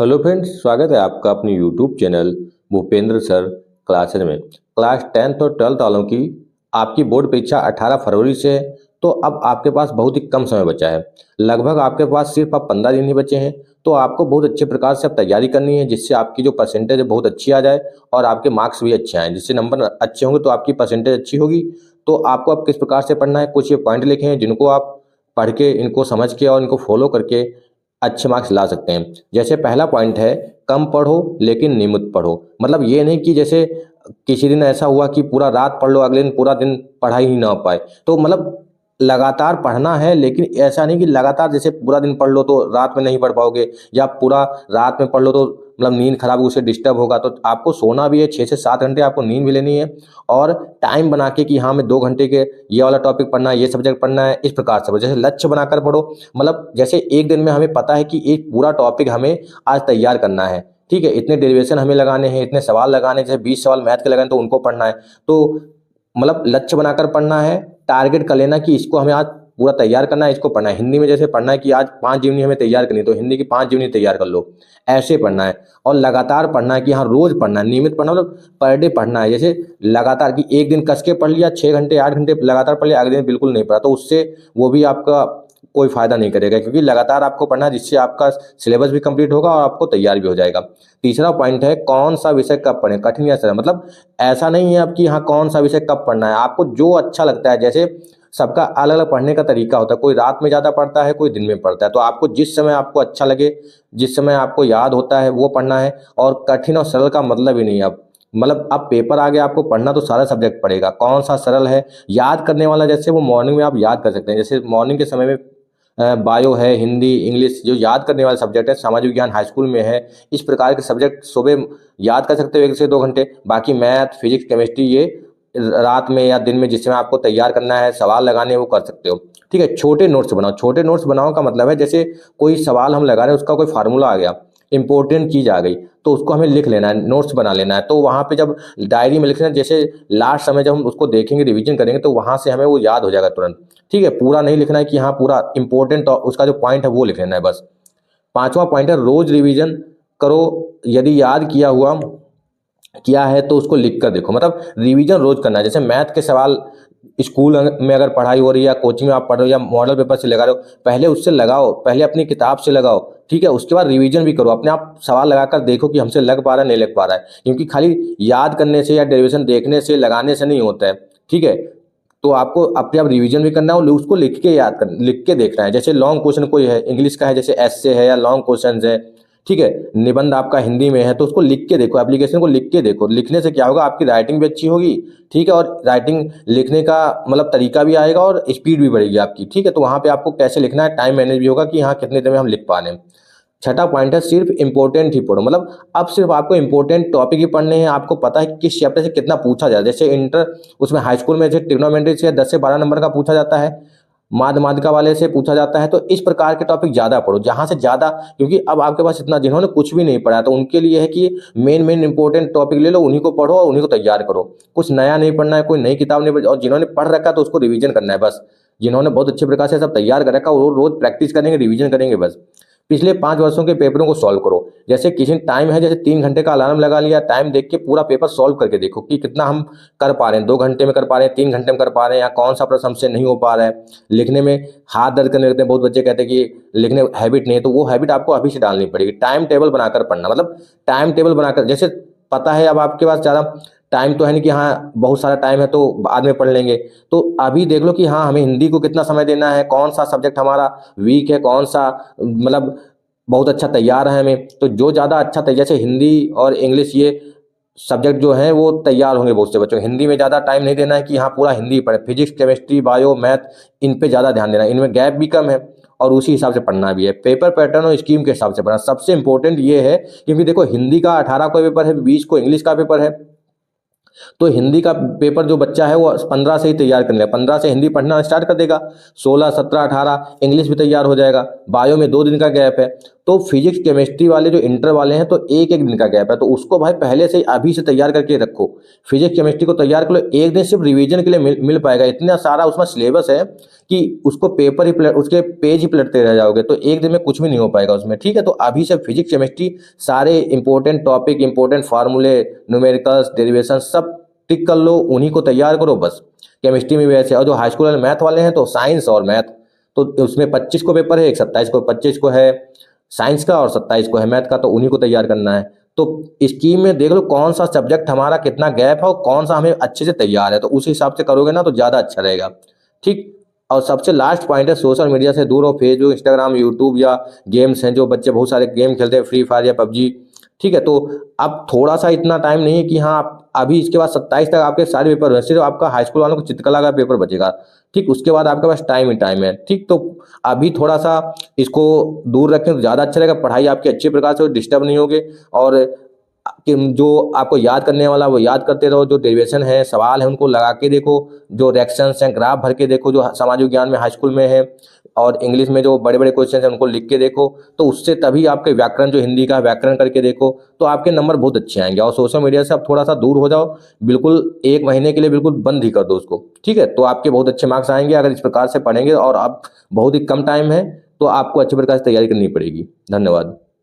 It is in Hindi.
हेलो फ्रेंड्स, स्वागत है आपका अपने YouTube channel Bhupendra sir classes में। क्लास 10th और 12th वालों की आपकी बोर्ड परीक्षा 18 फरवरी से है। तो अब आपके पास बहुत ही कम समय बचा है। लगभग आपके पास सिर्फ अब 15 दिन ही बचे हैं। तो आपको बहुत अच्छे प्रकार से अब तैयारी करनी है, जिससे आपकी जो परसेंटेज है बहुत अच्छी आ जाए और आपके मार्क्स भी अच्छे आएँ। जिससे नंबर अच्छे होंगे तो आपकी परसेंटेज अच्छी होगी। तो आपको अब किस प्रकार से पढ़ना है, कुछ ये पॉइंट लिखे हैं जिनको आप पढ़ के, इनको समझ के और इनको फॉलो करके अच्छे मार्क्स ला सकते हैं। जैसे पहला पॉइंट है, कम पढ़ो लेकिन नियमित पढ़ो। मतलब ये नहीं कि जैसे किसी दिन ऐसा हुआ कि पूरा रात पढ़ लो, अगले दिन पूरा दिन पढ़ाई ही ना हो पाए। तो मतलब लगातार पढ़ना है, लेकिन ऐसा नहीं कि लगातार जैसे पूरा दिन पढ़ लो तो रात में नहीं पढ़ पाओगे, या पूरा रात में पढ़ लो तो मतलब नींद खराब होगी, उससे डिस्टर्ब होगा। तो आपको सोना भी है, 6 से 7 घंटे आपको नींद भी लेनी है। और टाइम बना के कि हाँ मैं 2 घंटे के ये वाला टॉपिक पढ़ना है, ये सब्जेक्ट पढ़ना है, इस प्रकार से जैसे लक्ष्य बनाकर पढ़ो। मतलब जैसे एक दिन में हमें पता है कि एक पूरा टॉपिक हमें आज तैयार करना है, ठीक है, इतने डेरिवेशन हमें लगाने हैं, इतने सवाल लगाने हैं, जैसे 20 सवाल मैथ के लगाने तो उनको पढ़ना है। तो मतलब लक्ष्य बनाकर पढ़ना है, टारगेट कर लेना कि इसको हमें आज पूरा तैयार करना है, इसको पढ़ना है। हिंदी में जैसे पढ़ना है कि आज 5 जीवनी हमें तैयार करनी है, तो हिंदी की 5 जीवनी तैयार कर लो, ऐसे पढ़ना है। और लगातार पढ़ना है कि हाँ रोज पढ़ना है, नियमित पढ़ना, मतलब पर डे पढ़ना है। जैसे लगातार कि एक दिन कस के पढ़ लिया, 6 घंटे 8 घंटे लगातार पढ़ लिया, अगले दिन बिल्कुल नहीं पढ़ा, तो उससे वो भी आपका कोई फायदा नहीं करेगा। क्योंकि लगातार आपको पढ़ना है, जिससे आपका सिलेबस भी कंप्लीट होगा और आपको तैयार भी हो जाएगा। तीसरा पॉइंट है, कौन सा विषय कब पढ़ें, कठिन या सरल। मतलब ऐसा नहीं है अब कि हाँ कौन सा विषय कब पढ़ना है, आपको जो अच्छा लगता है। जैसे सबका अलग अलग पढ़ने का तरीका होता है, कोई रात में ज़्यादा पढ़ता है, कोई दिन में पढ़ता है। तो आपको जिस समय आपको अच्छा लगे, जिस समय आपको याद होता है वो पढ़ना है। और कठिन और सरल का मतलब ही नहीं है अब, मतलब अब पेपर आ गया, आपको पढ़ना तो सारा सब्जेक्ट पड़ेगा। कौन सा सरल है, याद करने वाला, जैसे वो मॉर्निंग में आप याद कर सकते हैं। जैसे मॉर्निंग के समय में बायो है, हिंदी, इंग्लिश, जो याद करने वाले सब्जेक्ट है, सामाजिक विज्ञान हाई स्कूल में है। इस प्रकार के सब्जेक्ट सुबह याद कर सकते हो 1 से 2 घंटे। बाकी मैथ, फिजिक्स, केमिस्ट्री ये रात में या दिन में जिस समय आपको तैयार करना है, सवाल लगाने हैं, वो कर सकते हो। ठीक है, छोटे नोट्स बनाओ। छोटे नोट्स बनाओ का मतलब है, जैसे कोई सवाल हम लगा रहे हैं, उसका कोई फार्मूला आ गया, इंपॉर्टेंट चीज आ गई, तो उसको हमें लिख लेना है, नोट्स बना लेना है। तो वहाँ पे जब डायरी में लिखना है, जैसे लास्ट समय जब हम उसको देखेंगे, रिवीजन करेंगे, तो वहाँ से हमें वो याद हो जाएगा तुरंत। ठीक है, पूरा नहीं लिखना है कि हाँ पूरा इंपॉर्टेंट और उसका जो पॉइंट है वो लिख लेना है बस। पांचवा पॉइंट है, रोज रिवीजन करो। यदि याद किया है तो उसको लिख कर देखो। मतलब रिवीजन रोज करना है। जैसे मैथ के सवाल स्कूल में अगर पढ़ाई हो रही है, या कोचिंग में आप पढ़ रहे हो, या मॉडल पेपर से लगा रहे हो, पहले उससे लगाओ, पहले अपनी किताब से लगाओ। ठीक है, उसके बाद रिवीजन भी करो, अपने आप सवाल लगाकर देखो कि हमसे लग पा रहा है नहीं लग पा रहा है। क्योंकि खाली याद करने से या डेरिवेशन देखने से, लगाने से नहीं होता है। ठीक है, तो आपको अपने आप रिवीजन भी करना है और उसको लिख के लिख के देखना है। जैसे लॉन्ग क्वेश्चन कोई है, इंग्लिश का है, जैसे एस्से है या लॉन्ग क्वेश्चन है, ठीक है, निबंध आपका हिंदी में है, तो उसको लिख के देखो, एप्लीकेशन को लिख के देखो। लिखने से क्या होगा, आपकी राइटिंग भी अच्छी होगी। ठीक है, और राइटिंग लिखने का मतलब तरीका भी आएगा और स्पीड भी बढ़ेगी आपकी। ठीक है, तो वहाँ पे आपको कैसे लिखना है, टाइम मैनेज भी होगा कि हाँ कितने देर में हम लिख पा रहे हैं। छठा पॉइंट है, सिर्फ इंपॉर्टेंट ही पढ़ो। मतलब अब सिर्फ आपको इंपॉर्टेंट टॉपिक ही पढ़ने हैं। आपको पता है कि किस चैप्टर से कितना पूछा जाए। जैसे इंटर उसमें हाई स्कूल में जैसे ट्रिग्नोमेट्री से 10 से 12 नंबर का पूछा जाता है, माध्यमिका वाले से पूछा जाता है। तो इस प्रकार के टॉपिक ज़्यादा पढ़ो, जहाँ से ज़्यादा, क्योंकि अब आपके पास इतना, जिन्होंने कुछ भी नहीं पढ़ा तो उनके लिए है कि मेन मेन इंपॉर्टेंट टॉपिक ले लो, उन्हीं को पढ़ो और उन्हीं को तैयार करो। कुछ नया नहीं पढ़ना है, कोई नई किताब नहीं पढ़, और जिन्होंने पढ़ रखा है तो उसको रिवीजन करना है बस। जिन्होंने बहुत अच्छे प्रकार से सब तैयार कर रखा है वो रोज प्रैक्टिस करेंगे, रिवीजन करेंगे बस। पिछले 5 वर्षों के पेपरों को सॉल्व करो। जैसे किसी टाइम है, जैसे 3 घंटे का अलार्म लगा लिया, टाइम देख के पूरा पेपर सॉल्व करके देखो कि कितना हम कर पा रहे हैं। 2 घंटे में कर पा रहे हैं, 3 घंटे में कर पा रहे हैं, या कौन सा प्रश्न हमसे नहीं हो पा रहा है। लिखने में हाथ दर्द करने लगते हैं, बहुत बच्चे कहते हैं कि लिखने हैबिट नहीं है, तो वो हैबिट आपको अभी से डालनी पड़ेगी। टाइम टेबल बनाकर पढ़ना, मतलब टाइम टेबल बनाकर, जैसे पता है अब आपके पास ज़्यादा टाइम तो है नहीं कि हाँ बहुत सारा टाइम है तो बाद में पढ़ लेंगे। तो अभी देख लो कि हाँ हमें हिंदी को कितना समय देना है, कौन सा सब्जेक्ट हमारा वीक है, कौन सा मतलब बहुत अच्छा तैयार है हमें। तो जो ज़्यादा अच्छा तैयार, जैसे हिंदी और इंग्लिश ये सब्जेक्ट जो हैं वो तैयार होंगे बहुत से बच्चों को। हिंदी में ज़्यादा टाइम नहीं देना है कि हाँ पूरा हिंदी पढ़े। फिजिक्स, केमिस्ट्री, बायो, मैथ, इन पे ज़्यादा ध्यान देना है, इनमें गैप भी कम है और उसी हिसाब से पढ़ना भी है। पेपर पैटर्न और स्कीम के हिसाब से पढ़ना सबसे इंपॉर्टेंट ये है। क्योंकि देखो हिंदी का 18 को पेपर है, 20 को इंग्लिश का पेपर है। तो हिंदी का पेपर जो बच्चा है वो 15 से ही तैयार कर लेगा, 15 से हिंदी पढ़ना स्टार्ट कर देगा, 16, 17, 18 इंग्लिश भी तैयार हो जाएगा। बायो में 2 दिन का गैप है। तो फिजिक्स केमिस्ट्री वाले जो इंटर वाले हैं तो एक एक दिन का गैप है, तो उसको भाई पहले से ही अभी से तैयार करके रखो। फिजिक्स केमिस्ट्री को तैयार कर लो, एक दिन सिर्फ रिवीजन के लिए मिल पाएगा। इतना सारा उसमें सिलेबस है कि उसको पेपर ही उसके पेज ही पलटते रह जाओगे, तो एक दिन में कुछ भी नहीं हो पाएगा उसमें। ठीक है, तो अभी से फिजिक्स केमिस्ट्री सारे इंपॉर्टेंट टॉपिक, इंपॉर्टेंट फार्मूले, न्यूमेरिकल्स, डेरिवेशन सब टिक कर लो, उन्हीं को तैयार करो बस। केमिस्ट्री में वैसे, और जो हाई स्कूल वाले मैथ वाले हैं तो साइंस और मैथ, तो उसमें 25 को पेपर है, एक 27 को, 25 को है साइंस का और 27 को है मैथ का, तो उन्हीं को तैयार करना है। तो स्कीम में देख लो कौन सा सब्जेक्ट हमारा कितना गैप है और कौन सा हमें अच्छे से तैयार है, तो उस हिसाब से करोगे ना तो ज़्यादा अच्छा रहेगा। ठीक। और सबसे लास्ट पॉइंट है, सोशल मीडिया से दूर हो। फेसबुक, इंस्टाग्राम, यूट्यूब या गेम्स हैं, जो बच्चे बहुत सारे गेम खेलते हैं, फ्री फायर या पबजी। ठीक है, तो अब थोड़ा सा इतना टाइम नहीं है कि हाँ आप अभी इसके बाद 27 तक आपके सारे पेपर हैं, सिर्फ आपका हाई स्कूल वालों को चित्रकला का पेपर बचेगा। ठीक, उसके बाद आपके पास टाइम ही टाइम है। ठीक, तो अभी थोड़ा सा इसको दूर रखें तो ज़्यादा अच्छा रहेगा, पढ़ाई आपकी अच्छे प्रकार से डिस्टर्ब नहीं होगे, और कि जो आपको याद करने वाला वो याद करते रहो, जो डेरिवेशन है, सवाल है, उनको लगा के देखो, जो रिएक्शंस हैं ग्राफ भर के देखो, जो सामाजिक विज्ञान में हाई स्कूल में है, और इंग्लिश में जो बड़े बड़े क्वेश्चन हैं उनको लिख के देखो, तो उससे तभी आपके व्याकरण, जो हिंदी का व्याकरण करके देखो, तो आपके नंबर बहुत अच्छे आएंगे। और सोशल मीडिया से आप थोड़ा सा दूर हो जाओ, बिल्कुल 1 महीने के लिए बिल्कुल बंद ही कर दो उसको। ठीक है, तो आपके बहुत अच्छे मार्क्स आएंगे अगर इस प्रकार से पढ़ेंगे, और आप बहुत ही कम टाइम है तो आपको अच्छे प्रकार से तैयारी करनी पड़ेगी। धन्यवाद।